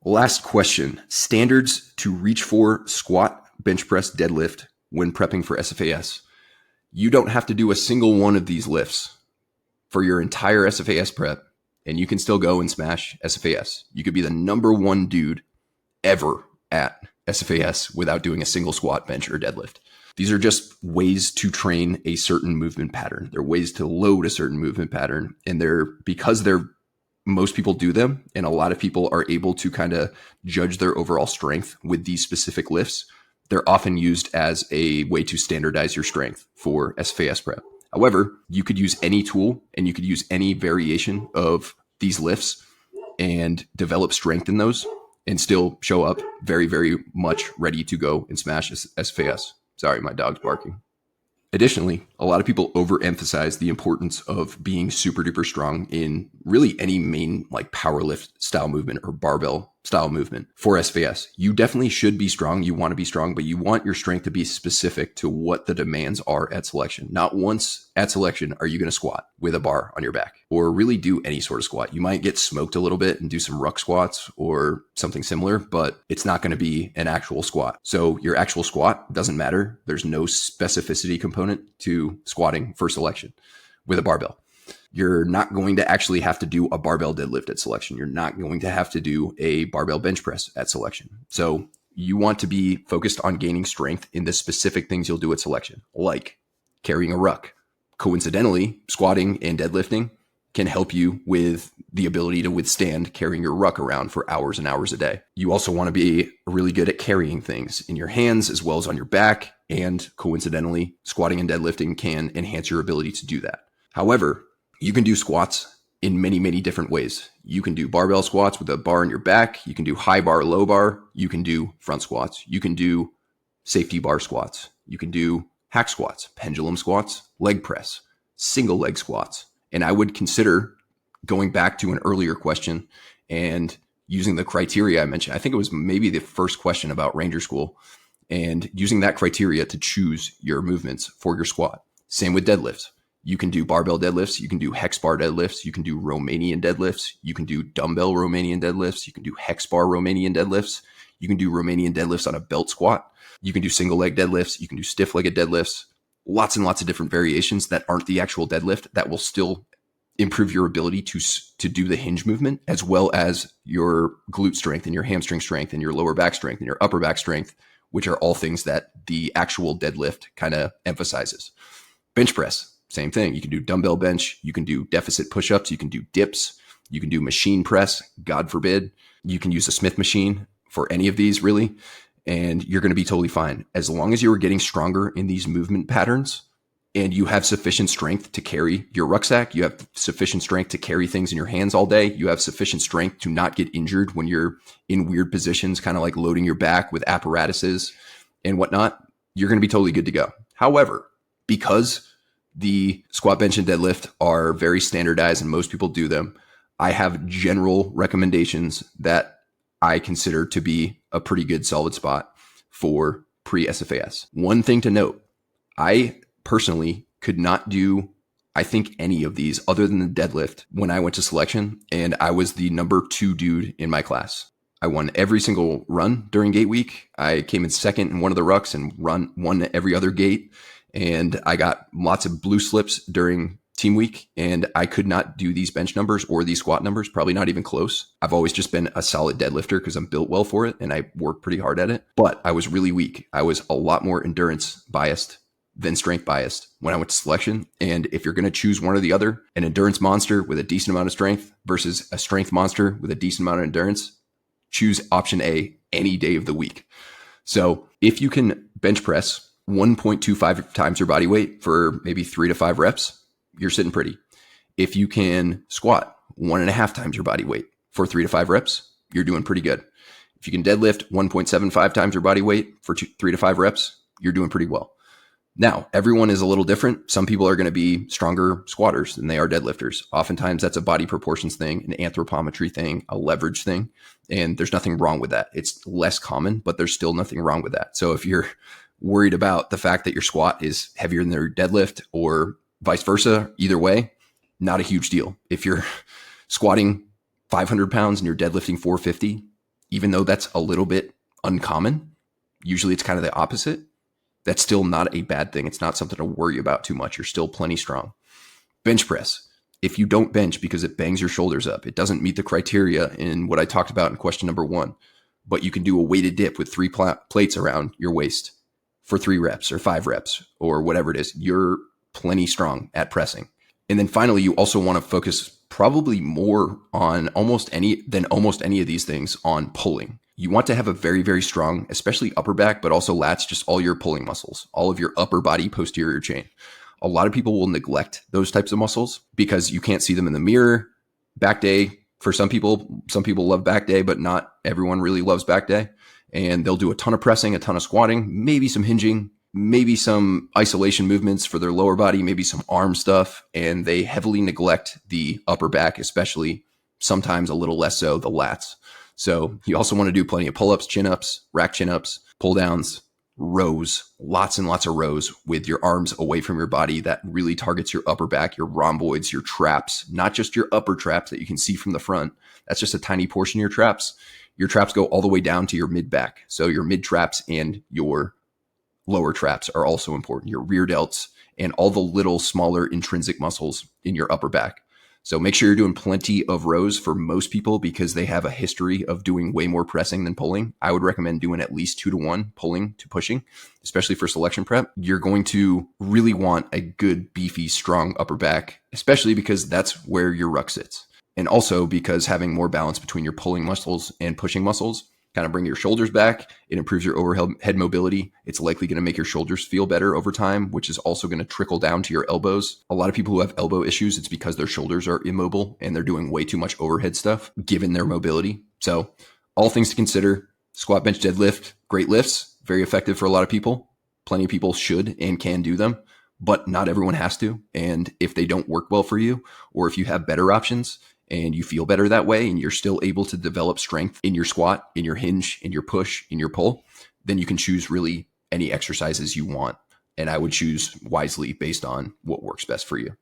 Last question. Standards to reach for squat, bench press, deadlift when prepping for SFAS. You don't have to do a single one of these lifts for your entire SFAS prep, and you can still go and smash SFAS. You could be the number one dude ever at SFAS without doing a single squat, bench, or deadlift. These are just ways to train a certain movement pattern. They're ways to load a certain movement pattern, and because most people do them, and a lot of people are able to kind of judge their overall strength with these specific lifts. They're often used as a way to standardize your strength for SFAS prep. However, you could use any tool and you could use any variation of these lifts and develop strength in those and still show up very, very much ready to go and smash SFAS. Sorry, my dog's barking. Additionally, a lot of people overemphasize the importance of being super duper strong in really any main like powerlift style movement or barbell style movement for SFAS. You definitely should be strong. You want to be strong, but you want your strength to be specific to what the demands are at selection. Not once at selection are you going to squat with a bar on your back or really do any sort of squat. You might get smoked a little bit and do some ruck squats or something similar, but it's not going to be an actual squat. So your actual squat doesn't matter. There's no specificity component to squatting for selection with a barbell. You're not going to actually have to do a barbell deadlift at selection. You're not going to have to do a barbell bench press at selection. So you want to be focused on gaining strength in the specific things you'll do at selection, like carrying a ruck. Coincidentally, squatting and deadlifting can help you with the ability to withstand carrying your ruck around for hours and hours a day. You also want to be really good at carrying things in your hands as well as on your back. And coincidentally, squatting and deadlifting can enhance your ability to do that. However, you can do squats in many, many different ways. You can do barbell squats with a bar on your back. You can do high bar, low bar. You can do front squats. You can do safety bar squats. You can do hack squats, pendulum squats, leg press, single leg squats. And I would consider going back to an earlier question and using the criteria I mentioned. I think it was maybe the first question about Ranger School, and using that criteria to choose your movements for your squat. Same with deadlifts. You can do barbell deadlifts. You can do hex bar deadlifts. You can do Romanian deadlifts. You can do dumbbell Romanian deadlifts. You can do hex bar Romanian deadlifts. You can do Romanian deadlifts on a belt squat. You can do single leg deadlifts. You can do stiff legged deadlifts. Lots and lots of different variations that aren't the actual deadlift that will still improve your ability to do the hinge movement, as well as your glute strength and your hamstring strength and your lower back strength and your upper back strength, which are all things that the actual deadlift kind of emphasizes. Bench press. Same thing. You can do dumbbell bench. You can do deficit push-ups. You can do dips. You can do machine press. God forbid. You can use a Smith machine for any of these, really. And you're going to be totally fine. As long as you are getting stronger in these movement patterns and you have sufficient strength to carry your rucksack, you have sufficient strength to carry things in your hands all day, you have sufficient strength to not get injured when you're in weird positions, kind of like loading your back with apparatuses and whatnot, you're going to be totally good to go. However, because the squat, bench, and deadlift are very standardized and most people do them, I have general recommendations that I consider to be a pretty good solid spot for pre-SFAS. One thing to note, I personally could not do, I think, any of these other than the deadlift when I went to selection, and I was the number 2 dude in my class. I won every single run during gate week. I came in second in one of the rucks and won every other gate. And I got lots of blue slips during team week, and I could not do these bench numbers or these squat numbers, probably not even close. I've always just been a solid deadlifter because I'm built well for it and I work pretty hard at it, but I was really weak. I was a lot more endurance biased than strength biased when I went to selection. And if you're going to choose one or the other, an endurance monster with a decent amount of strength versus a strength monster with a decent amount of endurance, choose option A any day of the week. So if you can bench press 1.25 times your body weight for maybe 3 to 5 reps, you're sitting pretty. If you can squat 1.5 times your body weight for 3 to 5 reps, you're doing pretty good. If you can deadlift 1.75 times your body weight for 3 to 5 reps, you're doing pretty well. Now, everyone is a little different. Some people are going to be stronger squatters than they are deadlifters. Oftentimes that's a body proportions thing, an anthropometry thing, a leverage thing. And there's nothing wrong with that. It's less common, but there's still nothing wrong with that. So if you're worried about the fact that your squat is heavier than their deadlift or vice versa, either way, not a huge deal. If you're squatting 500 pounds and you're deadlifting 450, even though that's a little bit uncommon, usually it's kind of the opposite. That's still not a bad thing. It's not something to worry about too much. You're still plenty strong. Bench press. If you don't bench because it bangs your shoulders up, it doesn't meet the criteria in what I talked about in question number 1, but you can do a weighted dip with 3 plates around your waist for 3 reps or 5 reps or whatever it is. You're plenty strong at pressing. And then finally, you also want to focus probably more on almost any of these things on pulling. You want to have a very, very strong, especially upper back, but also lats, just all your pulling muscles, all of your upper body posterior chain. A lot of people will neglect those types of muscles because you can't see them in the mirror. Back day, for some people love back day, but not everyone really loves back day. And they'll do a ton of pressing, a ton of squatting, maybe some hinging, maybe some isolation movements for their lower body, maybe some arm stuff. And they heavily neglect the upper back, especially sometimes a little less so the lats. So you also want to do plenty of pull-ups, chin-ups, rack chin-ups, pull-downs, rows, lots and lots of rows with your arms away from your body. That really targets your upper back, your rhomboids, your traps, not just your upper traps that you can see from the front. That's just a tiny portion of your traps. Your traps go all the way down to your mid back. So your mid traps and your lower traps are also important. Your rear delts and all the little smaller intrinsic muscles in your upper back. So make sure you're doing plenty of rows for most people because they have a history of doing way more pressing than pulling. I would recommend doing at least 2-to-1 pulling to pushing, especially for selection prep. You're going to really want a good, beefy, strong upper back, especially because that's where your ruck sits. And also because having more balance between your pulling muscles and pushing muscles kind of bring your shoulders back. It improves your overhead mobility. It's likely going to make your shoulders feel better over time, which is also going to trickle down to your elbows. A lot of people who have elbow issues, it's because their shoulders are immobile and they're doing way too much overhead stuff given their mobility. So all things to consider: squat, bench, deadlift, great lifts, very effective for a lot of people. Plenty of people should and can do them, but not everyone has to. And if they don't work well for you, or if you have better options, and you feel better that way, and you're still able to develop strength in your squat, in your hinge, in your push, in your pull, then you can choose really any exercises you want. And I would choose wisely based on what works best for you.